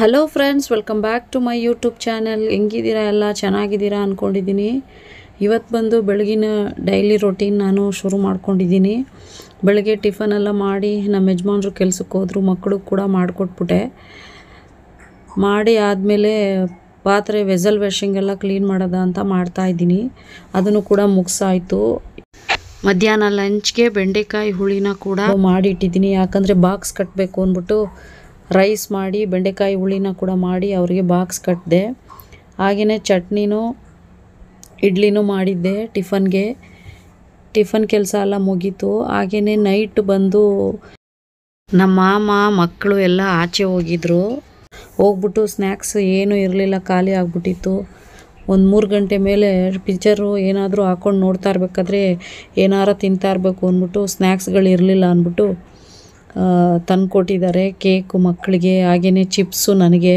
Hello friends, welcome back to my YouTube channel. ಹೆಂಗಿದ್ದೀರಾ? ಎಲ್ಲ ಚೆನ್ನಾಗಿದ್ದೀರಾ ಅಂದ್ಕೊಂಡಿದ್ದೀನಿ. ಇವತ್ತು ಬಂದು ಬೆಳಗಿನ ಡೈಲಿ ರೊಟೀನ್ ನಾನು ಶುರು ಮಾಡ್ಕೊಂಡಿದ್ದೀನಿ. ಬೆಳಗ್ಗೆ ಟಿಫನ್ ಎಲ್ಲ ಮಾಡಿ ನಮ್ಮ ಯಜಮಾನ್ರು ಕೆಲಸಕ್ಕೆ ಹೋದ್ರು, ಮಕ್ಕಳು ಕೂಡ ಮಾಡಿಕೊಟ್ಬಿಟ್ಟೆ. ಮಾಡಿ ಆದಮೇಲೆ ಪಾತ್ರೆ ವೆಸಲ್ ವಾಷಿಂಗ್ ಎಲ್ಲ ಕ್ಲೀನ್ ಮಾಡೋದ ಅಂತ ಮಾಡ್ತಾಯಿದ್ದೀನಿ. ಅದನ್ನು ಕೂಡ ಮುಗಿಸಾಯಿತು. ಮಧ್ಯಾಹ್ನ ಲಂಚ್ಗೆ ಬೆಂಡೆಕಾಯಿ ಹುಳಿನ ಕೂಡ ಮಾಡಿಟ್ಟಿದ್ದೀನಿ. ಯಾಕಂದರೆ ಬಾಕ್ಸ್ ಕಟ್ಟಬೇಕು ಅಂದ್ಬಿಟ್ಟು ರೈಸ್ ಮಾಡಿ ಬೆಂಡೆಕಾಯಿ ಹುಳಿನ ಕೂಡ ಮಾಡಿ ಅವರಿಗೆ ಬಾಕ್ಸ್ ಕಟ್ಟಿದೆ. ಹಾಗೆಯೇ ಚಟ್ನಿನೂ ಇಡ್ಲಿನೂ ಮಾಡಿದ್ದೆ ಟಿಫನ್ ಕೆಲಸ ಎಲ್ಲ ಮುಗೀತು. ಹಾಗೆಯೇ ನೈಟ್ ಬಂದು ನಮ್ಮ ಮಾಮ ಮಕ್ಕಳು ಎಲ್ಲ ಆಚೆ ಹೋಗ್ಬಿಟ್ಟು ಸ್ನ್ಯಾಕ್ಸ್ ಏನೂ ಇರಲಿಲ್ಲ, ಖಾಲಿ ಆಗಿಬಿಟ್ಟಿತ್ತು. ಒಂದು 3 ಗಂಟೆ ಮೇಲೆ ಪಿಕ್ಚರು ಏನಾದರೂ ಹಾಕ್ಕೊಂಡು ನೋಡ್ತಾ ಇರಬೇಕಾದ್ರೆ ಏನಾರ ತಿಂತಾ ಇರಬೇಕು ಅಂದ್ಬಿಟ್ಟು ಸ್ನ್ಯಾಕ್ಸ್ಗಳು ಇರಲಿಲ್ಲ ಅಂದ್ಬಿಟ್ಟು ತಂದುಕೊಟ್ಟಿದ್ದಾರೆ. ಕೇಕು ಮಕ್ಕಳಿಗೆ, ಹಾಗೆಯೇ ಚಿಪ್ಸು, ನನಗೆ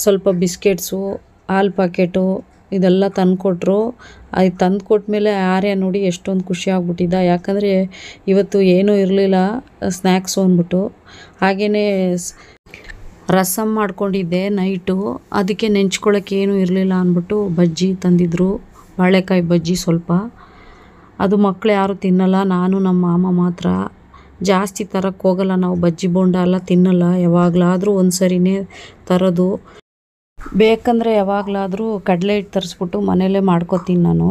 ಸ್ವಲ್ಪ ಬಿಸ್ಕೆಟ್ಸು, ಹಾಲು ಪ್ಯಾಕೆಟು ಇದೆಲ್ಲ ತಂದುಕೊಟ್ರು. ಅದು ತಂದುಕೊಟ್ಮೇಲೆ ಆರ್ಯ ನೋಡಿ ಎಷ್ಟೊಂದು ಖುಷಿ ಆಗ್ಬಿಟ್ಟಿದ್ದ. ಯಾಕಂದರೆ ಇವತ್ತು ಏನೂ ಇರಲಿಲ್ಲ ಸ್ನ್ಯಾಕ್ಸು ಅಂದ್ಬಿಟ್ಟು. ಹಾಗೆಯೇ ರಸಮ್ ಮಾಡ್ಕೊಂಡಿದ್ದೆ ನೈಟು, ಅದಕ್ಕೆ ನೆಂಚ್ಕೊಳ್ಳೋಕ್ಕೆ ಏನೂ ಇರಲಿಲ್ಲ ಅಂದ್ಬಿಟ್ಟು ಬಜ್ಜಿ ತಂದಿದ್ರು, ಬಾಳೆಕಾಯಿ ಬಜ್ಜಿ ಸ್ವಲ್ಪ. ಅದು ಮಕ್ಕಳು ಯಾರೂ ತಿನ್ನಲ್ಲ, ನಾನು ನಮ್ಮ ಮಾಮ ಮಾತ್ರ. ಜಾಸ್ತಿ ತರಕ್ಕೆ ಹೋಗಲ್ಲ ನಾವು, ಬಜ್ಜಿ ಬೋಂಡ ಎಲ್ಲ ತಿನ್ನಲ್ಲ. ಯಾವಾಗಲಾದರೂ ಒಂದು ಸರಿನೇ ತರೋದು. ಬೇಕಂದರೆ ಯಾವಾಗಲಾದರೂ ಕಡಲೆ ಹಿಟ್ಟು ತರಿಸ್ಬಿಟ್ಟು ಮನೆಯಲ್ಲೇ ಮಾಡ್ಕೊತೀನಿ ನಾನು.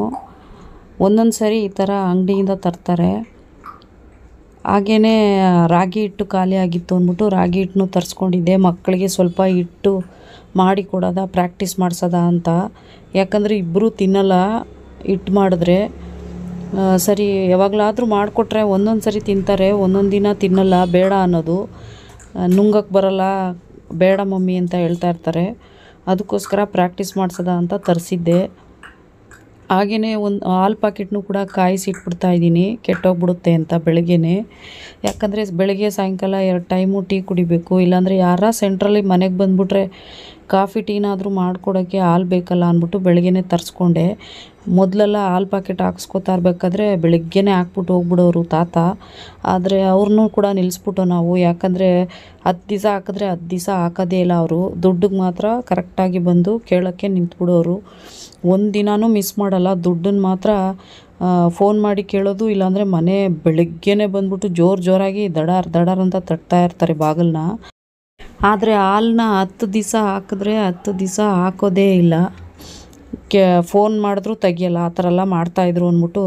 ಒಂದೊಂದು ಸರಿ ಈ ಥರ ಅಂಗಡಿಯಿಂದ ತರ್ತಾರೆ. ಹಾಗೆಯೇ ರಾಗಿ ಹಿಟ್ಟು ಖಾಲಿ ಆಗಿತ್ತು ಅಂದ್ಬಿಟ್ಟು ರಾಗಿ ಹಿಟ್ಟನ್ನು ತರಿಸ್ಕೊಂಡಿದ್ದೆ. ಮಕ್ಕಳಿಗೆ ಸ್ವಲ್ಪ ಹಿಟ್ಟು ಮಾಡಿ ಕೊಡೋದ, ಪ್ರಾಕ್ಟೀಸ್ ಮಾಡಿಸೋದ ಅಂತ. ಯಾಕಂದರೆ ಇಬ್ಬರೂ ತಿನ್ನಲ್ಲ ಹಿಟ್ಟು ಮಾಡಿದ್ರೆ. ಸರಿ ಯಾವಾಗಲಾದರೂ ಮಾಡಿಕೊಟ್ರೆ ಒಂದೊಂದು ಸರಿ ತಿಂತಾರೆ, ಒಂದೊಂದು ದಿನ ತಿನ್ನಲ್ಲ, ಬೇಡ ಅನ್ನೋದು. ನುಂಗಕ್ಕೆ ಬರಲ್ಲ, ಬೇಡ ಮಮ್ಮಿ ಅಂತ ಹೇಳ್ತಾ ಇರ್ತಾರೆ. ಅದಕ್ಕೋಸ್ಕರ ಪ್ರಾಕ್ಟೀಸ್ ಮಾಡಿಸೋದ ಅಂತ ತರಿಸಿದ್ದೆ. ಹಾಗೆಯೇ ಒಂದು ಹಾಲು ಪ್ಯಾಕೆಟ್ನೂ ಕೂಡ ಕಾಯಿಸಿಟ್ಬಿಡ್ತಾಯಿದ್ದೀನಿ, ಕೆಟ್ಟೋಗ್ಬಿಡುತ್ತೆ ಅಂತ ಬೆಳಗ್ಗೆನೇ. ಯಾಕಂದರೆ ಬೆಳಗ್ಗೆ ಸಾಯಂಕಾಲ 2 ಟೈಮು ಟೀ ಕುಡಿಬೇಕು. ಇಲ್ಲಾಂದರೆ ಯಾರ ಸೆಂಟ್ರಲ್ಲಿ ಮನೆಗೆ ಬಂದುಬಿಟ್ರೆ ಕಾಫಿ ಟೀನಾದರೂ ಮಾಡಿಕೊಡೋಕ್ಕೆ ಹಾಲು ಬೇಕಲ್ಲ ಅಂದ್ಬಿಟ್ಟು ಬೆಳಗ್ಗೆನೇ ತರಿಸ್ಕೊಂಡೆ. ಮೊದಲೆಲ್ಲ ಹಾಲು ಪ್ಯಾಕೆಟ್ ಹಾಕ್ಸ್ಕೊತಾ ಇರಬೇಕಾದ್ರೆ ಬೆಳಗ್ಗೆನೇ ಹಾಕ್ಬಿಟ್ಟು ಹೋಗ್ಬಿಡೋರು ತಾತ. ಆದರೆ ಅವ್ರನ್ನೂ ಕೂಡ ನಿಲ್ಲಿಸ್ಬಿಟ್ಟು ನಾವು, ಯಾಕಂದರೆ 10 ದಿವಸ ಹಾಕಿದ್ರೆ 10 ದಿವಸ ಹಾಕೋದೇ ಇಲ್ಲ ಅವರು. ದುಡ್ಡಿಗೆ ಮಾತ್ರ ಕರೆಕ್ಟಾಗಿ ಬಂದು ಕೇಳೋಕ್ಕೆ ನಿಂತ್ಬಿಡೋರು. ಒಂದು ದಿನಾನೂ ಮಿಸ್ ಮಾಡಲ್ಲ. ದುಡ್ಡನ್ನು ಮಾತ್ರ ಫೋನ್ ಮಾಡಿ ಕೇಳೋದು, ಇಲ್ಲಾಂದರೆ ಮನೆ ಬೆಳಗ್ಗೆನೇ ಬಂದ್ಬಿಟ್ಟು ಜೋರಾಗಿ ದಡಾರ್ ಅಂತ ತಟ್ತಾ ಇರ್ತಾರೆ ಬಾಗಿಲನ್ನ. ಆದರೆ ಹಾಲನ್ನ 10 ದಿವಸ ಹಾಕಿದ್ರೆ 10 ದಿವಸ ಹಾಕೋದೇ ಇಲ್ಲ. ಫೋನ್ ಮಾಡಿದ್ರೂ ತೆಗಿಯಲ್ಲ. ಆ ಥರ ಎಲ್ಲ ಮಾಡ್ತಾಯಿದ್ರು ಅಂದ್ಬಿಟ್ಟು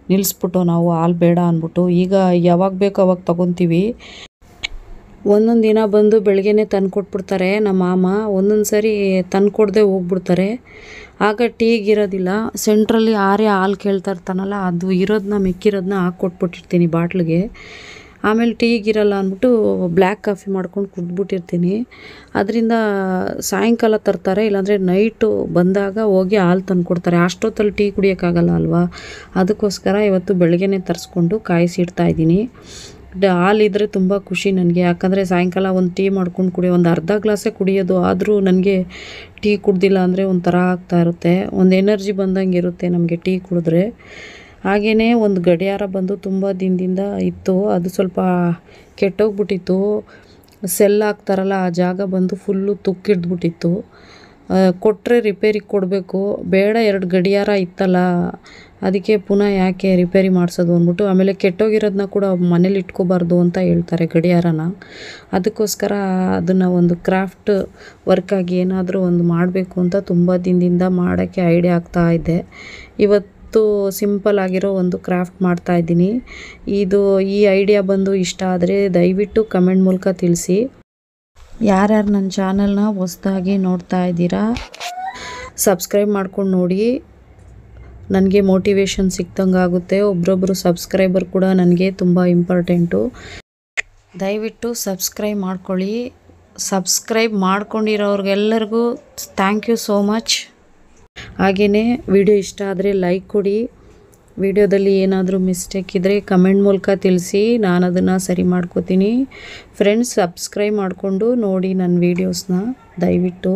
ನಿಲ್ಲಿಸ್ಬಿಟ್ಟು ನಾವು ಹಾಲು ಬೇಡ ಅಂದ್ಬಿಟ್ಟು. ಈಗ ಯಾವಾಗ ಬೇಕು ಅವಾಗ ತೊಗೊತೀವಿ. ಒಂದೊಂದು ದಿನ ಬಂದು ಬೆಳಗ್ಗೆನೇ ತಂದುಕೊಟ್ಬಿಡ್ತಾರೆ ನಮ್ಮ ಮಾಮ, ಒಂದೊಂದು ಸರಿ ತಂದುಕೊಡದೆ ಹೋಗ್ಬಿಡ್ತಾರೆ. ಆಗ ಟೀಗಿರೋದಿಲ್ಲ. ಸೆಂಟ್ರಲ್ಲಿ ಆರ್ಯ ಹಾಲು ಕೇಳ್ತಾ ಇರ್ತಾನಲ್ಲ, ಅದು ಇರೋದನ್ನ ಮಿಕ್ಕಿರೋದನ್ನ ಹಾಕ್ಕೊಟ್ಬಿಟ್ಟಿರ್ತೀನಿ ಬಾಟ್ಲಿಗೆ. ಆಮೇಲೆ ಟೀಗಿರಲ್ಲ ಅಂದ್ಬಿಟ್ಟು ಬ್ಲ್ಯಾಕ್ ಕಾಫಿ ಮಾಡ್ಕೊಂಡು ಕುಡಿದ್ಬಿಟ್ಟಿರ್ತೀನಿ. ಅದರಿಂದ ಸಾಯಂಕಾಲ ತರ್ತಾರೆ, ಇಲ್ಲಾಂದರೆ ನೈಟು ಬಂದಾಗ ಹೋಗಿ ಹಾಲು ತಂದುಕೊಡ್ತಾರೆ. ಅಷ್ಟೊತ್ತಲ್ಲಿ ಟೀ ಕುಡಿಯೋಕ್ಕಾಗಲ್ಲ ಅಲ್ವಾ. ಅದಕ್ಕೋಸ್ಕರ ಇವತ್ತು ಬೆಳಗ್ಗೆನೇ ತರಿಸ್ಕೊಂಡು ಕಾಯಿಸಿಡ್ತಾಯಿದ್ದೀನಿ. ಹಾಲಿದ್ರೆ ತುಂಬ ಖುಷಿ ನನಗೆ. ಯಾಕಂದರೆ ಸಾಯಂಕಾಲ ಒಂದು ಟೀ ಮಾಡ್ಕೊಂಡು ಒಂದು ಅರ್ಧ ಗ್ಲಾಸೇ ಕುಡಿಯೋದು. ಆದರೂ ನನಗೆ ಟೀ ಕುಡ್ದಿಲ್ಲ ಅಂದರೆ ಒಂಥರ ಆಗ್ತಾ ಇರುತ್ತೆ, ಒಂದು ಎನರ್ಜಿ ಬಂದಂಗೆ ಇರುತ್ತೆ ನಮಗೆ ಟೀ ಕುಡಿದ್ರೆ. ಹಾಗೆಯೇ ಒಂದು ಗಡಿಯಾರ ಬಂದು ತುಂಬ ದಿನದಿಂದ ಇತ್ತು, ಅದು ಸ್ವಲ್ಪ ಕೆಟ್ಟೋಗ್ಬಿಟ್ಟಿತ್ತು. ಸೆಲ್ ಹಾಕ್ತಾರಲ್ಲ ಆ ಜಾಗ ಬಂದು ಫುಲ್ಲು ತುಕ್ಕಿಡ್ದ್ಬಿಟ್ಟಿತ್ತು. ಕೊಟ್ಟರೆ ರಿಪೇರಿಗೆ ಕೊಡಬೇಕು, ಬೇಡ 2 ಗಡಿಯಾರ ಇತ್ತಲ್ಲ, ಅದಕ್ಕೆ ಪುನಃ ಯಾಕೆ ರಿಪೇರಿ ಮಾಡಿಸೋದು ಅಂದ್ಬಿಟ್ಟು. ಆಮೇಲೆ ಕೆಟ್ಟೋಗಿರೋದನ್ನ ಕೂಡ ಮನೇಲಿ ಇಟ್ಕೋಬಾರ್ದು ಅಂತ ಹೇಳ್ತಾರೆ ಗಡಿಯಾರನ. ಅದಕ್ಕೋಸ್ಕರ ಅದನ್ನು ಒಂದು ಕ್ರಾಫ್ಟ್ ವರ್ಕಾಗಿ ಏನಾದರೂ ಒಂದು ಮಾಡಬೇಕು ಅಂತ ತುಂಬ ದಿನದಿಂದ ಮಾಡೋಕ್ಕೆ ಐಡಿಯಾ ಆಗ್ತಾ ಇದ್ದೆ. ಇವತ್ತು ಸಿಂಪಲ್ ಆಗಿರೋ ಒಂದು ಕ್ರಾಫ್ಟ್ ಮಾಡ್ತಾಯಿದ್ದೀನಿ. ಈ ಐಡಿಯಾ ಬಂದು ಇಷ್ಟ ಆದರೆ ದಯವಿಟ್ಟು ಕಮೆಂಟ್ ಮೂಲಕ ತಿಳಿಸಿ. ಯಾರ್ಯಾರು ನನ್ನ ಚಾನಲ್ನ ಹೊಸದಾಗಿ ನೋಡ್ತಾ ಇದ್ದೀರಾ ಸಬ್ಸ್ಕ್ರೈಬ್ ಮಾಡ್ಕೊಂಡು ನೋಡಿ, ನನಗೆ ಮೋಟಿವೇಶನ್ ಸಿಕ್ದಂಗೆ ಆಗುತ್ತೆ. ಒಬ್ಬರೊಬ್ಬರು ಸಬ್ಸ್ಕ್ರೈಬರ್ ಕೂಡ ನನಗೆ ತುಂಬ ಇಂಪಾರ್ಟೆಂಟು. ದಯವಿಟ್ಟು ಸಬ್ಸ್ಕ್ರೈಬ್ ಮಾಡ್ಕೊಳ್ಳಿ. ಸಬ್ಸ್ಕ್ರೈಬ್ ಮಾಡ್ಕೊಂಡಿರೋರಿಗೆಲ್ಲರಿಗೂ ಥ್ಯಾಂಕ್ ಯು ಸೋ ಮಚ್. ಹಾಗೆಯೇ ವಿಡಿಯೋ ಇಷ್ಟ ಆದರೆ ಲೈಕ್ ಕೊಡಿ. ವಿಡಿಯೋದಲ್ಲಿ ಏನಾದರೂ ಮಿಸ್ಟೇಕ್ ಇದ್ದರೆ ಕಮೆಂಟ್ ಮೂಲಕ ತಿಳಿಸಿ, ನಾನು ಅದನ್ನು ಸರಿ ಮಾಡ್ಕೋತೀನಿ. ಫ್ರೆಂಡ್ಸ್, ಸಬ್ಸ್ಕ್ರೈಬ್ ಮಾಡಿಕೊಂಡು ನೋಡಿ ನನ್ನ ವೀಡಿಯೋಸ್ನ ದಯವಿಟ್ಟು.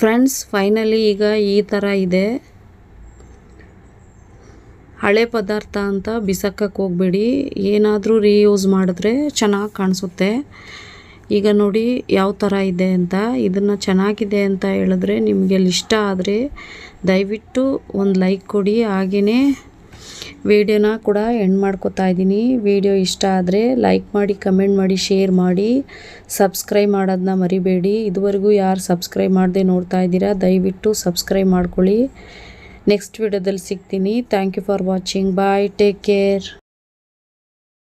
ಫ್ರೆಂಡ್ಸ್, ಫೈನಲಿ ಈಗ ಈ ಥರ ಇದೆ. ಹಳೆ ಪದಾರ್ಥ ಅಂತ ಬಿಸಾಕಕ್ಕೆ ಹೋಗಬೇಡಿ. ಏನಾದರೂ ರೀಯೂಸ್ ಮಾಡಿದ್ರೆ ಚೆನ್ನಾಗಿ ಕಾಣಿಸುತ್ತೆ. ಈಗ ನೋಡಿ ಯಾವ ಥರ ಇದೆ ಅಂತ. ಇದನ್ನು ಚೆನ್ನಾಗಿದೆ ಅಂತ ಹೇಳಿದ್ರೆ, ನಿಮಗೆ ಇಷ್ಟ ಆದರೆ ದಯವಿಟ್ಟು ಒಂದು ಲೈಕ್ ಕೊಡಿ. ಹಾಗೆಯೇ ವಿಡಿಯೋನ ಕೂಡ ಎಂಡ್ ಮಾಡ್ಕೋತಾ ಇದ್ದೀನಿ. ವಿಡಿಯೋ ಇಷ್ಟ ಆದರೆ ಲೈಕ್ ಮಾಡಿ, ಕಮೆಂಟ್ ಮಾಡಿ, ಶೇರ್ ಮಾಡಿ, ಸಬ್ಸ್ಕ್ರೈಬ್ ಮಾಡೋದನ್ನ ಮರಿಬೇಡಿ. ಇದುವರೆಗೂ ಯಾರು ಸಬ್ಸ್ಕ್ರೈಬ್ ಮಾಡದೆ ನೋಡ್ತಾ ಇದ್ದೀರಾ, ದಯವಿಟ್ಟು ಸಬ್ಸ್ಕ್ರೈಬ್ ಮಾಡ್ಕೊಳ್ಳಿ. ನೆಕ್ಸ್ಟ್ ವಿಡಿಯೋದಲ್ಲಿ ಸಿಗ್ತೀನಿ. Thank you for watching. Bye, take care.